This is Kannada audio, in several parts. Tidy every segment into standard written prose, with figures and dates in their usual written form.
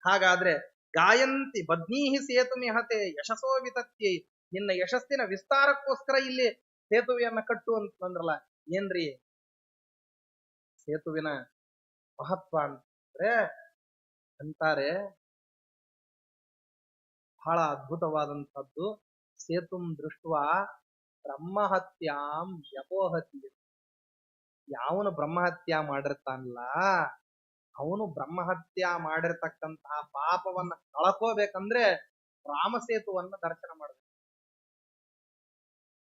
ಹಾಗಾದ್ರೆ ಗಾಯಂತಿ ಬದ್ನೀಹಿ ಸೇತು ಮಿಹತೆ ಯಶಸ್ಸೋ ವಿತತ್ಯೈ, ನಿನ್ನ ಯಶಸ್ಸಿನ ವಿಸ್ತಾರಕ್ಕೋಸ್ಕರ ಇಲ್ಲಿ ಸೇತುವೆಯನ್ನ ಕಟ್ಟು ಅಂತಂದ್ರಲ್ಲ. ಏನ್ರಿ ಸೇತುವಿನ ಮಹತ್ವ ಅಂದ್ರೆ ಅಂತಾರೆ, ಬಹಳ ಅದ್ಭುತವಾದಂಥದ್ದು. ಸೇತುಂ ದೃಷ್ಟ ಬ್ರಹ್ಮಹತ್ಯಾಂ ವ್ಯಪೋಹತಿ. ಯಾವನು ಬ್ರಹ್ಮಹತ್ಯ ಮಾಡಿರ್ತಾನಲ್ಲ, ಅವನು ಬ್ರಹ್ಮಹತ್ಯ ಮಾಡಿರ್ತಕ್ಕಂತಹ ಪಾಪವನ್ನ ಕಳ್ಕೋಬೇಕಂದ್ರೆ ರಾಮಸೇತುವನ್ನ ದರ್ಶನ ಮಾಡಬೇಕು.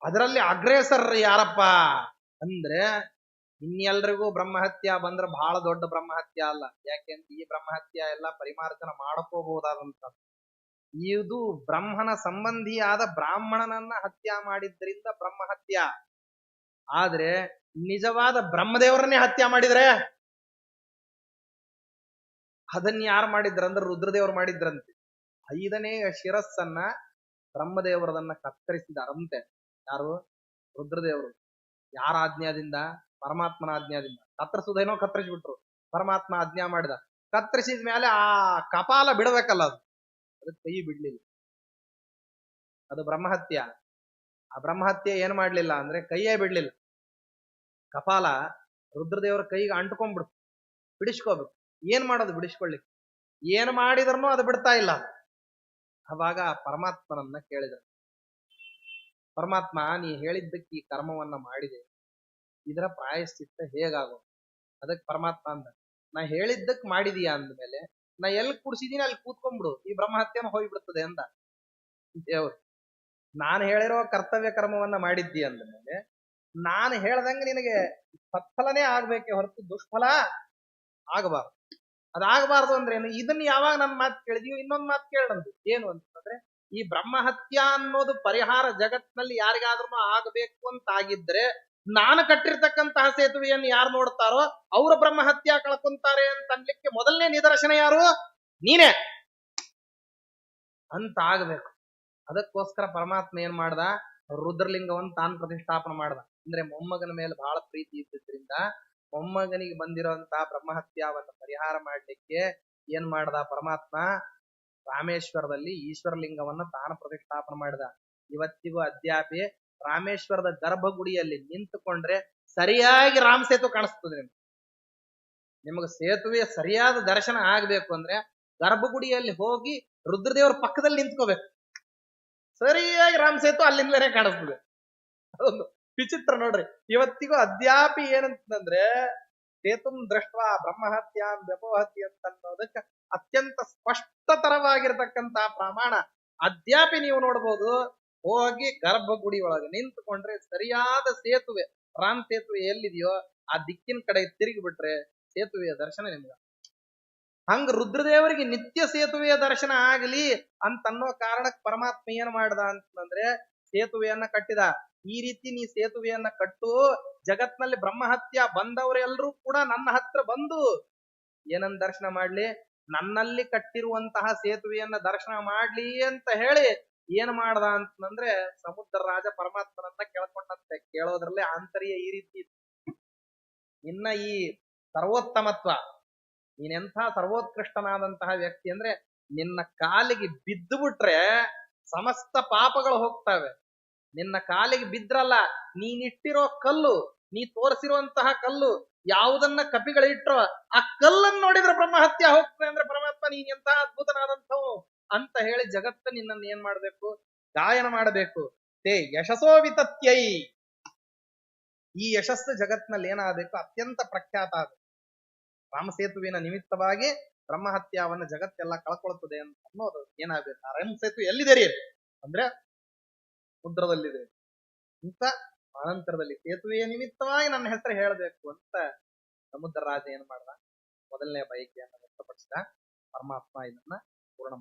ಅದರಲ್ಲಿ ಅಗ್ರೇಸರ್ ಯಾರಪ್ಪ ಅಂದ್ರೆ, ಇನ್ನೆಲ್ರಿಗೂ ಬ್ರಹ್ಮಹತ್ಯ ಬಂದ್ರೆ ಬಹಳ ದೊಡ್ಡ ಬ್ರಹ್ಮಹತ್ಯ ಅಲ್ಲ. ಯಾಕೆಂದ್ರೆ ಈ ಬ್ರಹ್ಮಹತ್ಯ ಎಲ್ಲ ಪರಿಮಾರ್ಜನ ಮಾಡ್ಕೋಬಹುದಾದಂಥದ್ದು. ಇದು ಬ್ರಹ್ಮನ ಸಂಬಂಧಿಯಾದ ಬ್ರಾಹ್ಮಣನನ್ನ ಹತ್ಯ ಮಾಡಿದ್ರಿಂದ ಬ್ರಹ್ಮಹತ್ಯ. ಆದ್ರೆ ನಿಜವಾದ ಬ್ರಹ್ಮದೇವರನ್ನೇ ಹತ್ಯ ಮಾಡಿದ್ರೆ ಅದನ್ನ ಯಾರು ಮಾಡಿದ್ರಂದ್ರೆ ರುದ್ರದೇವರು ಮಾಡಿದ್ರಂತೆ. 5ನೇ ಶಿರಸ್ಸನ್ನ ಬ್ರಹ್ಮದೇವರದನ್ನ ಕತ್ತರಿಸಿದಾರಂತೆ. ಯಾರು? ರುದ್ರದೇವರು. ಯಾರ ಆಜ್ಞಾದಿಂದ? ಪರಮಾತ್ಮನ ಆಜ್ಞಾದಿಂದ. ಕತ್ತರಿಸುವುದೇನೋ ಕತ್ತರಿಸ್ಬಿಟ್ರು, ಪರಮಾತ್ಮ ಆಜ್ಞಾ ಮಾಡಿದ. ಕತ್ತರಿಸಿದ ಮೇಲೆ ಆ ಕಪಾಲ ಬಿಡಬೇಕಲ್ಲ, ಅದಕ್ಕೆ ಕೈ ಬಿಡ್ಲಿಲ್ಲ. ಅದು ಬ್ರಹ್ಮಹತ್ಯ. ಆ ಬ್ರಹ್ಮಹತ್ಯೆ ಏನ್ ಮಾಡ್ಲಿಲ್ಲ ಅಂದ್ರೆ ಕೈಯೇ ಬಿಡ್ಲಿಲ್ಲ. ಕಪಾಲ ರುದ್ರದೇವರ ಕೈಗೆ ಅಂಟ್ಕೊಂಡ್ಬಿಡ್ತು. ಬಿಡಿಸ್ಕೋಬೇಕು. ಏನ್ ಮಾಡೋದು ಬಿಡಿಸ್ಕೊಳ್ಳಿಕ್ಕೆ? ಏನ್ ಮಾಡಿದ್ರೂ ಅದು ಬಿಡ್ತಾ ಇಲ್ಲ. ಅವಾಗ ಪರಮಾತ್ಮನನ್ನ ಕೇಳಿದ್ರು, ಪರಮಾತ್ಮ ನೀ ಹೇಳಿದ್ದಕ್ಕೆ ಈ ಕರ್ಮವನ್ನ ಮಾಡಿದೆ, ಇದರ ಪ್ರಾಯಶ್ಚಿತ್ತ ಹೇಗಾಗೋ? ಅದಕ್ಕೆ ಪರಮಾತ್ಮ ಅಂದ, ನಾ ಹೇಳಿದ್ದಕ್ಕೆ ಮಾಡಿದೀಯಾ ಅಂದ್ಮೇಲೆ ನಾ ಎಲ್ಲಿ ಕೂಡ್ಸಿದೀನಿ ಅಲ್ಲಿ ಕೂತ್ಕೊಂಡ್ಬಿಡು, ಈ ಬ್ರಹ್ಮಹತ್ಯೆನ ಹೋಗ್ಬಿಡ್ತದೆ ಅಂದ ದೇವ್ರು. ನಾನು ಹೇಳಿರೋ ಕರ್ತವ್ಯ ಕರ್ಮವನ್ನ ಮಾಡಿದ್ದಿ ಅಂದ್ಮೇಲೆ ನಾನು ಹೇಳ್ದಂಗೆ ನಿನಗೆ ಸತ್ಫಲನೇ ಆಗ್ಬೇಕೆ ಹೊರತು ದುಷ್ಫಲ ಆಗಬಾರ್ದು. ಅದಾಗಬಾರ್ದು ಅಂದ್ರೆ ಏನು? ಇದನ್ನ ಯಾವಾಗ ನನ್ನ ಮಾತು ಕೇಳಿದೀವಿ, ಇನ್ನೊಂದು ಮಾತು ಕೇಳಂದು ಏನು ಅಂತಂದ್ರೆ, ಈ ಬ್ರಹ್ಮಹತ್ಯ ಅನ್ನೋದು ಪರಿಹಾರ ಜಗತ್ನಲ್ಲಿ ಯಾರಿಗಾದ್ರೂ ಆಗಬೇಕು ಅಂತಾಗಿದ್ರೆ ನಾನು ಕಟ್ಟಿರ್ತಕ್ಕಂತಹ ಸೇತುವೆಯನ್ನು ಯಾರು ನೋಡ್ತಾರೋ ಅವರ ಬ್ರಹ್ಮಹತ್ಯ ಕಳ್ಕೊಂತಾರೆ ಅಂತ ಅನ್ಲಿಕ್ಕೆ ಮೊದಲನೇ ನಿದರ್ಶನ ಯಾರು? ನೀನೇ ಅಂತ ಆಗಬೇಕು. ಅದಕ್ಕೋಸ್ಕರ ಪರಮಾತ್ಮ ಏನ್ ಮಾಡ್ದ? ರುದ್ರಲಿಂಗವನ್ನು ತಾನು ಪ್ರತಿಷ್ಠಾಪನೆ ಮಾಡ್ದ. ಅಂದ್ರೆ ಮೊಮ್ಮಗನ ಮೇಲೆ ಬಹಳ ಪ್ರೀತಿ ಇದ್ದಿದ್ರಿಂದ ಮೊಮ್ಮಗನಿಗೆ ಬಂದಿರುವಂತಹ ಬ್ರಹ್ಮಹತ್ಯಾವನ್ನು ಪರಿಹಾರ ಮಾಡ್ಲಿಕ್ಕೆ ಏನ್ ಮಾಡ್ದ ಪರಮಾತ್ಮ? ರಾಮೇಶ್ವರದಲ್ಲಿ ಈಶ್ವರಲಿಂಗವನ್ನ ತಾನು ಪ್ರತಿಷ್ಠಾಪನೆ ಮಾಡಿದ. ಇವತ್ತಿಗೂ ಅದ್ಯಾಪಿ ರಾಮೇಶ್ವರದ ಗರ್ಭಗುಡಿಯಲ್ಲಿ ನಿಂತುಕೊಂಡ್ರೆ ಸರಿಯಾಗಿ ರಾಮ ಸೇತು ಕಾಣಿಸ್ತದೆ. ನಿಮಗೆ ಸೇತುವೆ ಸರಿಯಾದ ದರ್ಶನ ಆಗ್ಬೇಕು ಅಂದ್ರೆ ಗರ್ಭಗುಡಿಯಲ್ಲಿ ಹೋಗಿ ರುದ್ರದೇವರ ಪಕ್ಕದಲ್ಲಿ ನಿಂತ್ಕೋಬೇಕು. ಸರಿಯಾಗಿ ರಾಮ ಸೇತು ಅಲ್ಲಿಂದಲೇ ಕಾಣಿಸ್ತದೆ. ಅದೊಂದು ವಿಚಿತ್ರ ನೋಡ್ರಿ. ಇವತ್ತಿಗೂ ಅದ್ಯಾಪಿ ಏನಂತಂದ್ರೆ ಸೇತುಂ ದೃಷ್ಟ ಬ್ರಹ್ಮಹತ್ಯ ವ್ಯಪೋಹತ್ಯ ಅಂತ ಅನ್ನೋದಕ್ಕೆ ಅತ್ಯಂತ ಸ್ಪಷ್ಟತರವಾಗಿರ್ತಕ್ಕಂತಹ ಪ್ರಮಾಣ ಅದ್ಯಾಪಿ ನೀವು ನೋಡ್ಬೋದು. ಹೋಗಿ ಗರ್ಭಗುಡಿ ಒಳಗೆ ನಿಂತುಕೊಂಡ್ರೆ ಸರಿಯಾದ ಸೇತುವೆ, ರಾಮ್ ಸೇತುವೆ ಎಲ್ಲಿದೆಯೋ ಆ ದಿಕ್ಕಿನ ಕಡೆ ತಿರುಗಿ ಬಿಟ್ರೆ ಸೇತುವೆಯ ದರ್ಶನ ನಿಮ್ಗ. ಹಂಗ ರುದ್ರದೇವರಿಗೆ ನಿತ್ಯ ಸೇತುವೆಯ ದರ್ಶನ ಆಗಲಿ ಅಂತನ್ನೋ ಕಾರಣಕ್ಕೆ ಪರಮಾತ್ಮ ಏನ್ ಮಾಡ್ದ ಅಂತಂದ್ರೆ ಸೇತುವೆಯನ್ನ ಕಟ್ಟಿದ. ಈ ರೀತಿ ನೀ ಸೇತುವೆಯನ್ನ ಕಟ್ಟು, ಜಗತ್ನಲ್ಲಿ ಬ್ರಹ್ಮಹತ್ಯ ಬಂದವರೆಲ್ಲರೂ ಕೂಡ ನನ್ನ ಹತ್ರ ಬಂದು ಏನನ್ನ ದರ್ಶನ ಮಾಡ್ಲಿ? ನನ್ನಲ್ಲಿ ಕಟ್ಟಿರುವಂತಹ ಸೇತುವೆಯನ್ನ ದರ್ಶನ ಮಾಡ್ಲಿ ಅಂತ ಹೇಳಿ ಏನ್ ಮಾಡ್ದ ಅಂತಂದ್ರೆ ಸಮುದ್ರ ರಾಜ ಪರಮಾತ್ಮನನ್ನ ಕೇಳ್ಕೊಂಡಂತೆ. ಕೇಳೋದ್ರಲ್ಲೇ ಆಂತರ್ಯ ಈ ರೀತಿ. ಇನ್ನ ಈ ಸರ್ವೋತ್ತಮತ್ವ, ನೀನೆಂಥ ಸರ್ವೋತ್ಕೃಷ್ಟನಾದಂತಹ ವ್ಯಕ್ತಿ ಅಂದ್ರೆ ನಿನ್ನ ಕಾಲಿಗೆ ಬಿದ್ದು ಬಿಟ್ರೆ ಸಮಸ್ತ ಪಾಪಗಳು ಹೋಗ್ತವೆ. ನಿನ್ನ ಕಾಲಿಗೆ ಬಿದ್ರಲ್ಲ, ನೀನಿಟ್ಟಿರೋ ಕಲ್ಲು, ನೀ ತೋರಿಸಿರುವಂತಹ ಕಲ್ಲು ಯಾವುದನ್ನ ಕಪಿಗಳಿಟ್ರೋ ಆ ಕಲ್ಲನ್ನು ನೋಡಿದ್ರೆ ಬ್ರಹ್ಮಹತ್ಯ ಹೋಗ್ತದೆ ಅಂದ್ರೆ ಪರಮಾತ್ಮ ನೀನ್ ಎಂತಹ ಅದ್ಭುತನಾದಂಥವು ಅಂತ ಹೇಳಿ ಜಗತ್ತ ನಿನ್ನನ್ನು ಏನ್ ಮಾಡ್ಬೇಕು? ಗಾಯನ ಮಾಡಬೇಕು. ತೇ ಯಶಸ್ಸೋ ವಿತತ್ಯೈ. ಈ ಯಶಸ್ಸು ಜಗತ್ನಲ್ಲಿ ಏನಾಗಬೇಕು? ಅತ್ಯಂತ ಪ್ರಖ್ಯಾತ ಆಗಬೇಕು. ರಾಮಸೇತುವಿನ ನಿಮಿತ್ತವಾಗಿ ಬ್ರಹ್ಮಹತ್ಯಾವನ್ನ ಜಗತ್ತೆಲ್ಲ ಕಳ್ಕೊಳ್ತದೆ ಅಂತ ಅನ್ನೋದು ಏನಾಗಬೇಕು? ರಾಮ ಸೇತು ಎಲ್ಲಿದೆ ರೀ ಅಂದ್ರೆ ಸಮುದ್ರದಲ್ಲಿದೆ. ಇಂಥ ಅನಂತರದಲ್ಲಿ ಸೇತುವೆಯ ನಿಮಿತ್ತವಾಗಿ ನನ್ನ ಹೆಸರು ಹೇಳಬೇಕು ಅಂತ ಸಮುದ್ರ ರಾಜ ಏನ್ ಮಾಡ್ದ? ಮೊದಲನೇ ಬಯಕೆಯನ್ನು ವ್ಯಕ್ತಪಡಿಸಿದ. ಪರಮಾತ್ಮ ಇದನ್ನ ಪೂರ್ಣ